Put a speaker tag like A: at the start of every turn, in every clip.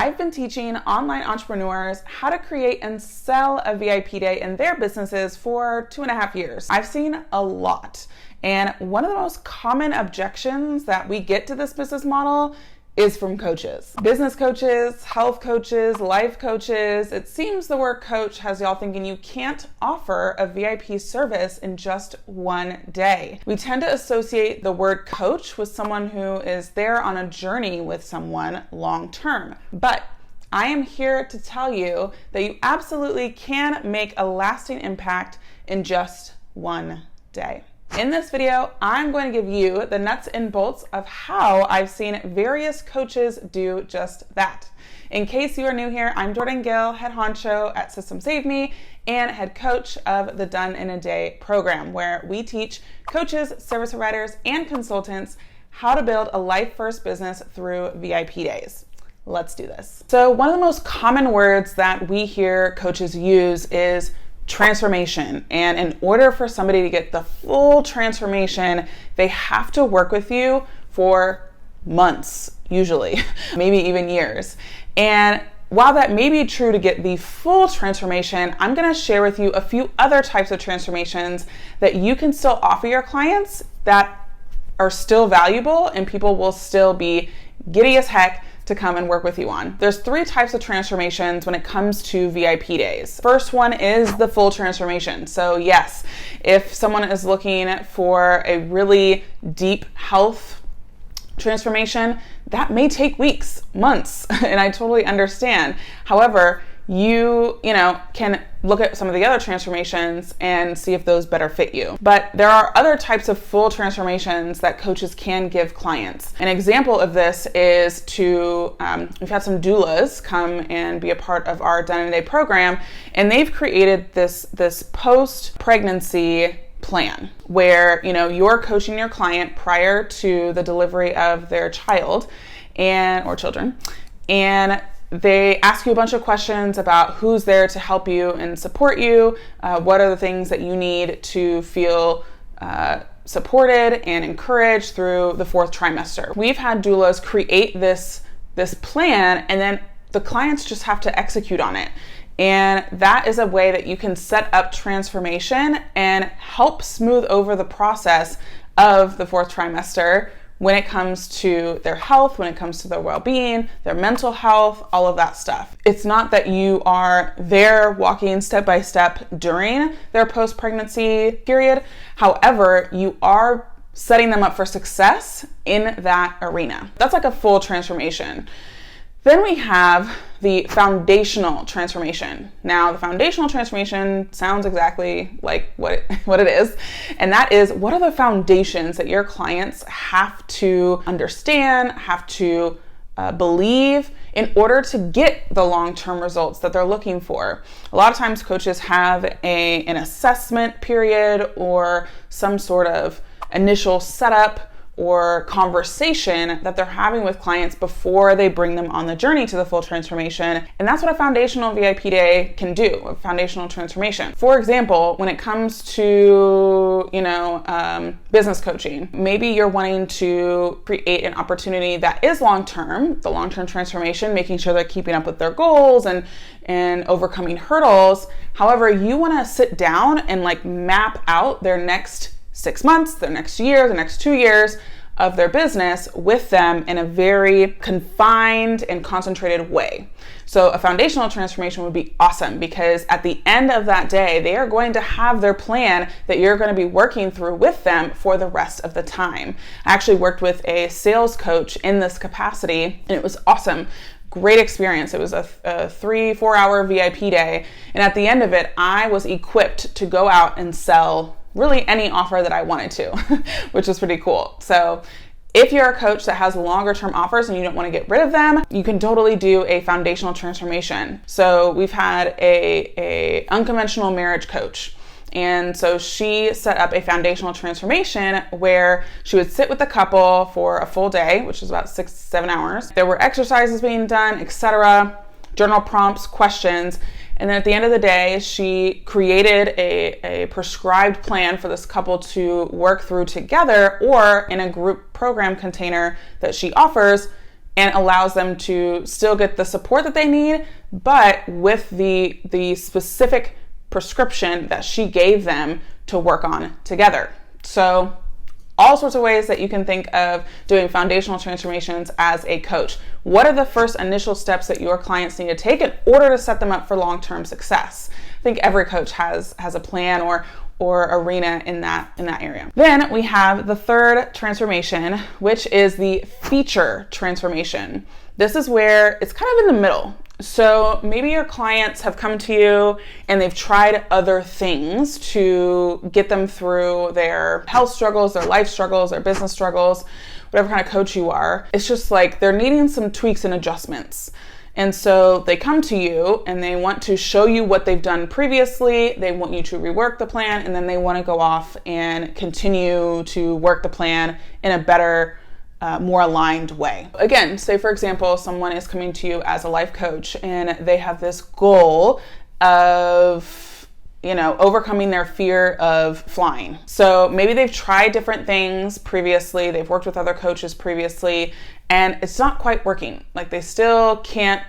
A: I've been teaching online entrepreneurs how to create and sell a VIP day in their businesses for 2.5 years. I've seen a lot. And one of the most common objections that we get to this business model is from coaches. Business coaches, health coaches, life coaches. It seems the word coach has y'all thinking you can't offer a VIP service in just one day. We tend to associate the word coach with someone who is there on a journey with someone long term. But I am here to tell you that you absolutely can make a lasting impact in just one day. In this video, I'm going to give you the nuts and bolts of how I've seen various coaches do just that. In case you are new here, I'm Jordan Gill, head honcho at System Save Me and head coach of the Done in a Day program, where we teach coaches, service providers, and consultants how to build a life-first business through VIP days. Let's do this. So one of the most common words that we hear coaches use is transformation. And in order for somebody to get the full transformation, they have to work with you for months, usually, maybe even years. And while that may be true to get the full transformation, I'm going to share with you a few other types of transformations that you can still offer your clients that are still valuable and people will still be giddy as heck to come and work with you on. There's 3 types of transformations when it comes to VIP days. First one is the full transformation. So yes, if someone is looking for a really deep health transformation, that may take weeks, months, and I totally understand. However, you can look at some of the other transformations and see if those better fit you. But there are other types of full transformations that coaches can give clients. An example of this is we've had some doulas come and be a part of our Done in a Day program, and they've created this post-pregnancy plan where you're coaching your client prior to the delivery of their child or children, and they ask you a bunch of questions about who's there to help you and support you, what are the things that you need to feel supported and encouraged through the 4th trimester. We've had doulas create this plan, and then the clients just have to execute on it. And that is a way that you can set up transformation and help smooth over the process of the 4th trimester when it comes to their health, when it comes to their well-being, their mental health, all of that stuff. It's not that you are there walking step by step during their post-pregnancy period. However, you are setting them up for success in that arena. That's like a full transformation. Then we have the foundational transformation. Now, the foundational transformation sounds exactly like what it is, and that is, what are the foundations that your clients have to understand, have to believe in order to get the long-term results that they're looking for. A lot of times coaches have an assessment period or some sort of initial setup or conversation that they're having with clients before they bring them on the journey to the full transformation. And that's what a foundational VIP day can do, a foundational transformation. For example, when it comes to, business coaching, maybe you're wanting to create an opportunity that is long-term, the long-term transformation, making sure they're keeping up with their goals and overcoming hurdles. However, you want to sit down and map out their next 6 months, their next year, the next 2 years of their business with them in a very confined and concentrated way. So a foundational transformation would be awesome, because at the end of that day, they are going to have their plan that you're going to be working through with them for the rest of the time. I actually worked with a sales coach in this capacity, and it was awesome. Great experience. It was a 3-4 hour VIP day. And at the end of it, I was equipped to go out and sell really any offer that I wanted to, which was pretty cool. So if you're a coach that has longer term offers and you don't want to get rid of them, you can totally do a foundational transformation. So we've had a unconventional marriage coach. And so she set up a foundational transformation where she would sit with the couple for a full day, which is about 6-7 hours. There were exercises being done, etc., journal prompts, questions. And then at the end of the day, she created a prescribed plan for this couple to work through together, or in a group program container that she offers, and allows them to still get the support that they need, but with the specific prescription that she gave them to work on together. So all sorts of ways that you can think of doing foundational transformations as a coach. What are the first initial steps that your clients need to take in order to set them up for long-term success? I think every coach has a plan or arena in that area. Then we have the third transformation, which is the feature transformation. This is where it's kind of in the middle. So maybe your clients have come to you and they've tried other things to get them through their health struggles, their life struggles, their business struggles, whatever kind of coach you are. It's just like they're needing some tweaks and adjustments. And so they come to you and they want to show you what they've done previously. They want you to rework the plan, and then they want to go off and continue to work the plan in a better, more aligned way. Again, say for example, someone is coming to you as a life coach and they have this goal of, overcoming their fear of flying. So maybe they've tried different things previously. They've worked with other coaches previously, and it's not quite working. Like they still can't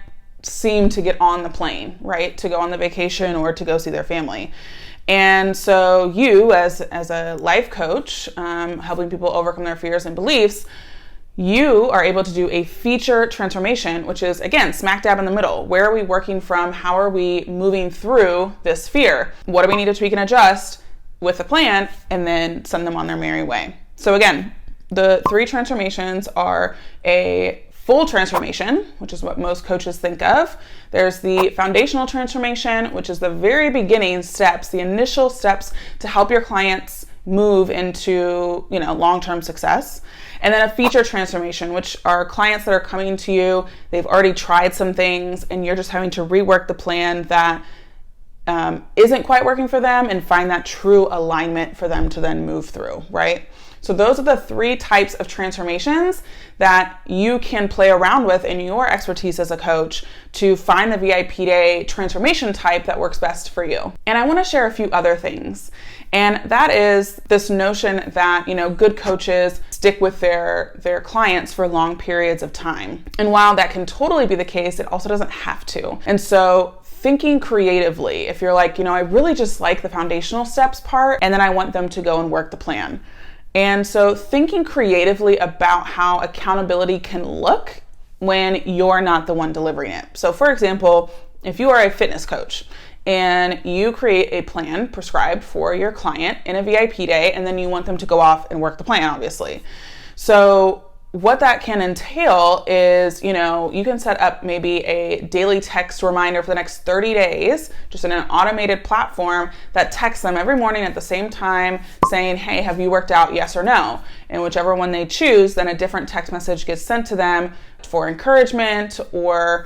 A: seem to get on the plane, right? To go on the vacation or to go see their family. And so you as a life coach, helping people overcome their fears and beliefs, you are able to do a feature transformation, which is, again, smack dab in the middle. Where are we working from? How are we moving through this fear? What do we need to tweak and adjust with the plan, and then send them on their merry way? So again, the three transformations are a full transformation, which is what most coaches think of. There's the foundational transformation, which is the very beginning steps, the initial steps to help your clients move into, long-term success. And then a feature transformation, which are clients that are coming to you, they've already tried some things, and you're just having to rework the plan that isn't quite working for them and find that true alignment for them to then move through, right? So those are the three types of transformations that you can play around with in your expertise as a coach to find the VIP Day transformation type that works best for you. And I want to share a few other things. And that is this notion that, good coaches stick with their clients for long periods of time. And while that can totally be the case, it also doesn't have to. And so thinking creatively, if you're like, I really just like the foundational steps part, and then I want them to go and work the plan. And so thinking creatively about how accountability can look when you're not the one delivering it. So for example, if you are a fitness coach and you create a plan prescribed for your client in a VIP day, and then you want them to go off and work the plan, obviously. So what that can entail is, you can set up maybe a daily text reminder for the next 30 days, just in an automated platform that texts them every morning at the same time saying, hey, have you worked out? Yes or no. And whichever one they choose, then a different text message gets sent to them for encouragement or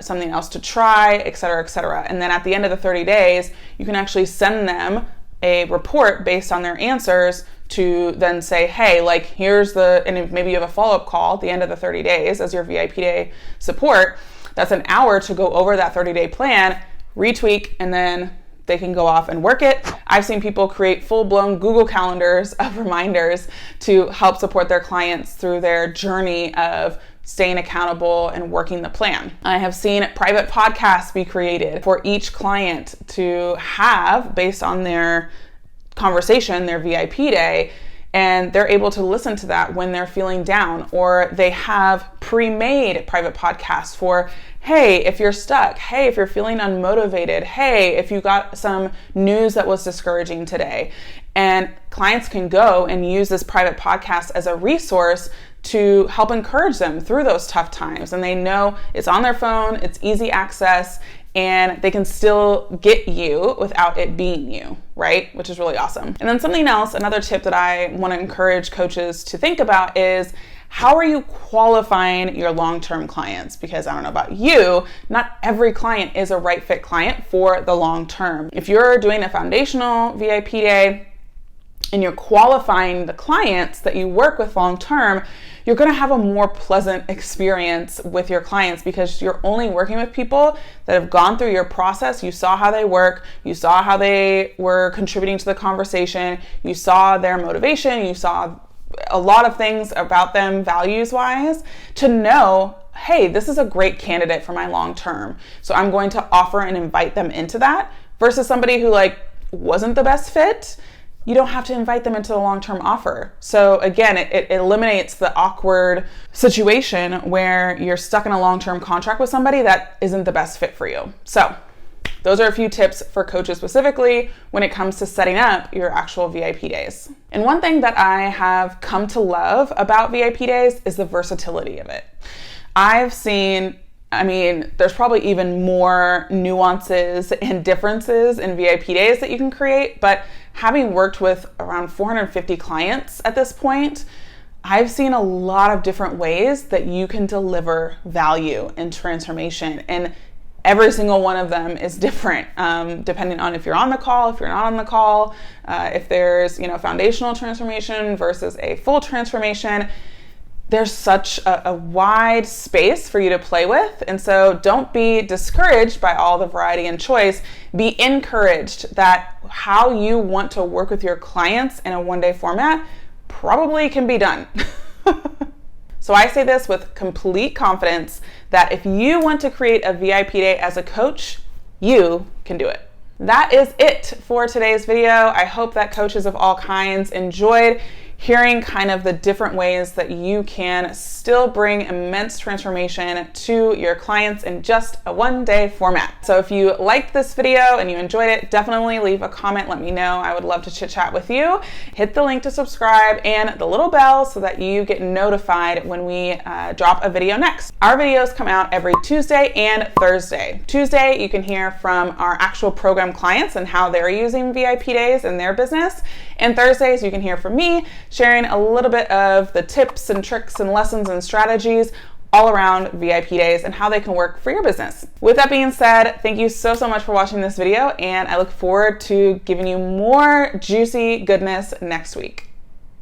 A: something else to try, et cetera, et cetera. And then at the end of the 30 days, you can actually send them a report based on their answers to then say, hey, here's and maybe you have a follow-up call at the end of the 30 days as your VIP Day support. That's an hour to go over that 30-day plan, retweak, and then they can go off and work it. I've seen people create full-blown Google calendars of reminders to help support their clients through their journey of staying accountable and working the plan. I have seen private podcasts be created for each client to have based on their conversation, their VIP day, and they're able to listen to that when they're feeling down. Or they have pre-made private podcasts for, hey, if you're stuck, hey, if you're feeling unmotivated, hey, if you got some news that was discouraging today. And clients can go and use this private podcast as a resource to help encourage them through those tough times. And they know it's on their phone, it's easy access, and they can still get you without it being you, right? Which is really awesome. And then something else, another tip that I want to encourage coaches to think about is, how are you qualifying your long-term clients? Because I don't know about you, not every client is a right fit client for the long term. If you're doing a foundational VIP day and you're qualifying the clients that you work with long term, you're going to have a more pleasant experience with your clients because you're only working with people that have gone through your process. You saw how they work. You saw how they were contributing to the conversation. You saw their motivation. You saw a lot of things about them values-wise to know, hey, this is a great candidate for my long term. So I'm going to offer and invite them into that, versus somebody who like wasn't the best fit. You don't have to invite them into the long-term offer. So again, it eliminates the awkward situation where you're stuck in a long-term contract with somebody that isn't the best fit for you. So those are a few tips for coaches specifically when it comes to setting up your actual VIP days. And one thing that I have come to love about VIP days is the versatility of it. I've seen, there's probably even more nuances and differences in VIP days that you can create, but having worked with around 450 clients at this point, I've seen a lot of different ways that you can deliver value and transformation, and every single one of them is different, depending on if you're on the call, if you're not on the call, if there's foundational transformation versus a full transformation. There's such a wide space for you to play with. And so don't be discouraged by all the variety and choice. Be encouraged that how you want to work with your clients in a one-day format probably can be done. So I say this with complete confidence that if you want to create a VIP day as a coach, you can do it. That is it for today's video. I hope that coaches of all kinds enjoyed hearing kind of the different ways that you can still bring immense transformation to your clients in just a one-day format. So if you liked this video and you enjoyed it, definitely leave a comment. Let me know. I would love to chit chat with you. Hit the link to subscribe and the little bell so that you get notified when we drop a video next. Our videos come out every Tuesday and Thursday. Tuesday, you can hear from our actual program clients and how they're using VIP days in their business. And Thursdays, you can hear from me sharing a little bit of the tips and tricks and lessons and strategies all around VIP days and how they can work for your business. With that being said, thank you so much for watching this video, and I look forward to giving you more juicy goodness next week.